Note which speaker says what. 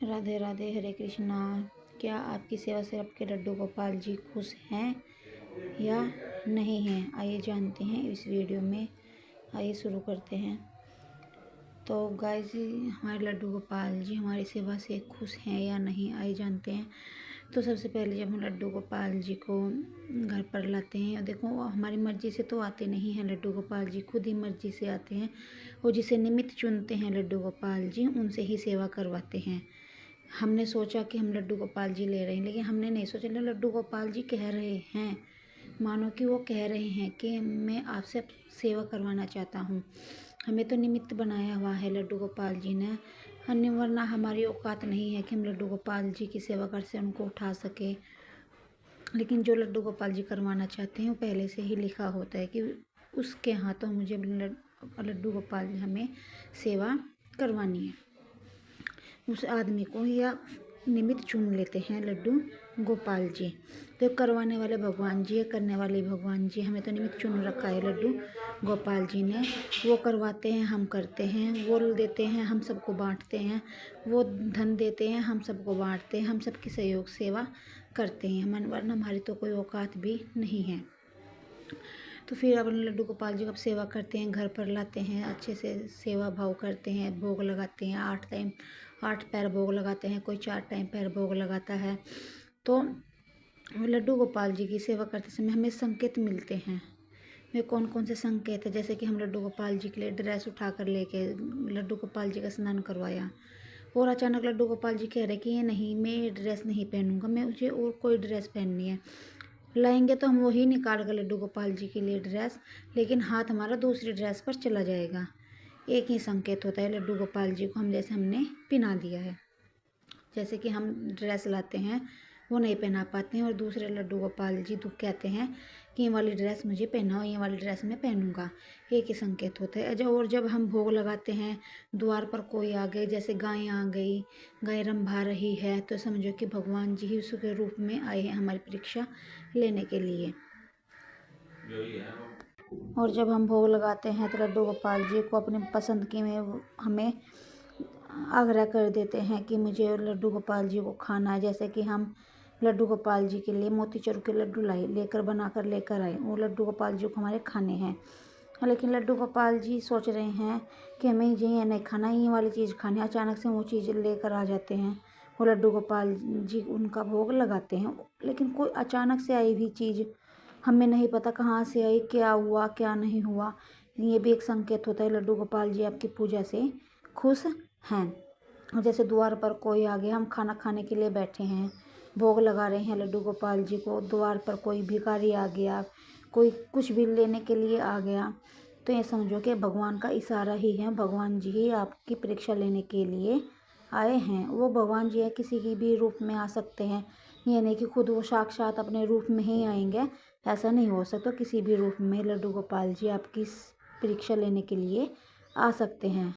Speaker 1: राधे राधे, हरे कृष्णा। क्या आपकी सेवा से आपके लड्डू गोपाल जी खुश हैं या नहीं हैं? आइए जानते हैं इस वीडियो में। आइए शुरू करते हैं। तो गाइस, हमारे लड्डू गोपाल जी हमारी सेवा से खुश हैं या नहीं, आइए जानते हैं। तो सबसे पहले जब हम लड्डू गोपाल जी को घर पर लाते हैं, देखो हमारी मर्ज़ी से तो आते नहीं हैं लड्डू गोपाल जी, खुद ही मर्ज़ी से आते हैं। और जिसे निमित्त चुनते हैं लड्डू गोपाल जी, उनसे ही सेवा करवाते हैं। हमने सोचा कि हम लड्डू गोपाल जी ले रहे हैं, लेकिन हमने नहीं सोचा लड्डू गोपाल जी कह रहे हैं, मानो कि वो कह रहे हैं कि मैं आपसे सेवा करवाना चाहता हूँ। हमें तो निमित्त बनाया हुआ है लड्डू गोपाल जी ने, अन्य वरना हमारी औकात नहीं है कि हम लड्डू गोपाल जी की सेवा कर से उनको उठा सके। लेकिन जो लड्डू गोपाल जी करवाना चाहते हैं वो पहले से ही लिखा होता है कि उसके हाथों मुझे लड्डू गोपाल जी हमें सेवा करवानी है। उस आदमी को या निमित्त चुन लेते हैं लड्डू गोपाल जी। तो करवाने वाले भगवान जी है, करने वाले भगवान जी। हमें तो निमित्त चुन रखा है लड्डू गोपाल जी ने। वो करवाते हैं, हम करते हैं। वो देते हैं, हम सबको बांटते हैं। वो धन देते हैं, हम सबको बांटते हैं। हम सबकी सहयोग सेवा करते हैं, वरना हमारी तो कोई औकात भी नहीं है। तो फिर अपन लड्डू गोपाल जी को सेवा करते हैं, घर पर लाते हैं, अच्छे से सेवा भाव करते हैं, भोग लगाते हैं। 8 पैर भोग लगाते हैं, कोई 4 टाइम पैर भोग लगाता है। तो लड्डू गोपाल जी की सेवा करते समय हमें संकेत मिलते हैं। वे कौन कौन से संकेत है? जैसे कि हम लड्डू गोपाल जी के लिए ड्रेस उठा कर लेके लड्डू गोपाल जी का स्नान करवाया, और अचानक लड्डू गोपाल जी कह रहे कि ये नहीं, मैं ये ड्रेस नहीं पहनूंगा, मैं मुझे और कोई ड्रेस पहननी है। लाएंगे तो हम वही निकाल कर लड्डू गोपाल जी के लिए ड्रेस, लेकिन हाथ हमारा दूसरी ड्रेस पर चला जाएगा। एक ही संकेत होता है लड्डू गोपाल जी को, हम जैसे हमने पहना दिया है। जैसे कि हम ड्रेस लाते हैं, वो नहीं पहना पाते हैं, और दूसरे लड्डू गोपाल जी दुख कहते हैं कि ये वाली ड्रेस मुझे पहनाओ, ये वाली ड्रेस मैं पहनूंगा। एक ही संकेत होता है। और जब हम भोग लगाते हैं, द्वार पर कोई आ गए, जैसे गाय आ गई, गाय रंभा रही है, तो समझो कि भगवान जी ही उसके रूप में आए हैं हमारी परीक्षा लेने के लिए। और जब हम भोग लगाते हैं तो लड्डू गोपाल जी को अपनी पसंद की में हमें आग्रह कर देते हैं कि मुझे लड्डू गोपाल जी को खाना है। जैसे कि हम लड्डू गोपाल जी के लिए मोतीचूर के लड्डू लेकर आए, वो लड्डू गोपाल जी को हमारे खाने हैं। लेकिन लड्डू गोपाल जी सोच रहे हैं कि हमें ये नहीं खाना, ये वाली चीज़ खानी। अचानक से वो चीज़ लेकर आ जाते हैं, वो लड्डू गोपाल जी उनका भोग लगाते हैं। लेकिन कोई अचानक से आई हुई चीज़, हमें नहीं पता कहाँ से आई, क्या हुआ क्या नहीं हुआ। ये भी एक संकेत होता है लड्डू गोपाल जी आपकी पूजा से खुश हैं। और जैसे द्वार पर कोई आ गया, हम खाना खाने के लिए बैठे हैं, भोग लगा रहे हैं लड्डू गोपाल जी को, द्वार पर कोई भिखारी आ गया, कोई कुछ भी लेने के लिए आ गया, तो ये समझो कि भगवान का इशारा ही है। भगवान जी ही आपकी परीक्षा लेने के लिए आए हैं। वो भगवान जी है, किसी की भी रूप में आ सकते हैं। ये नहीं कि खुद वो साक्षात अपने रूप में ही आएंगे, ऐसा नहीं हो सकता। किसी भी रूप में लड्डू गोपाल जी आपकी परीक्षा लेने के लिए आ सकते हैं।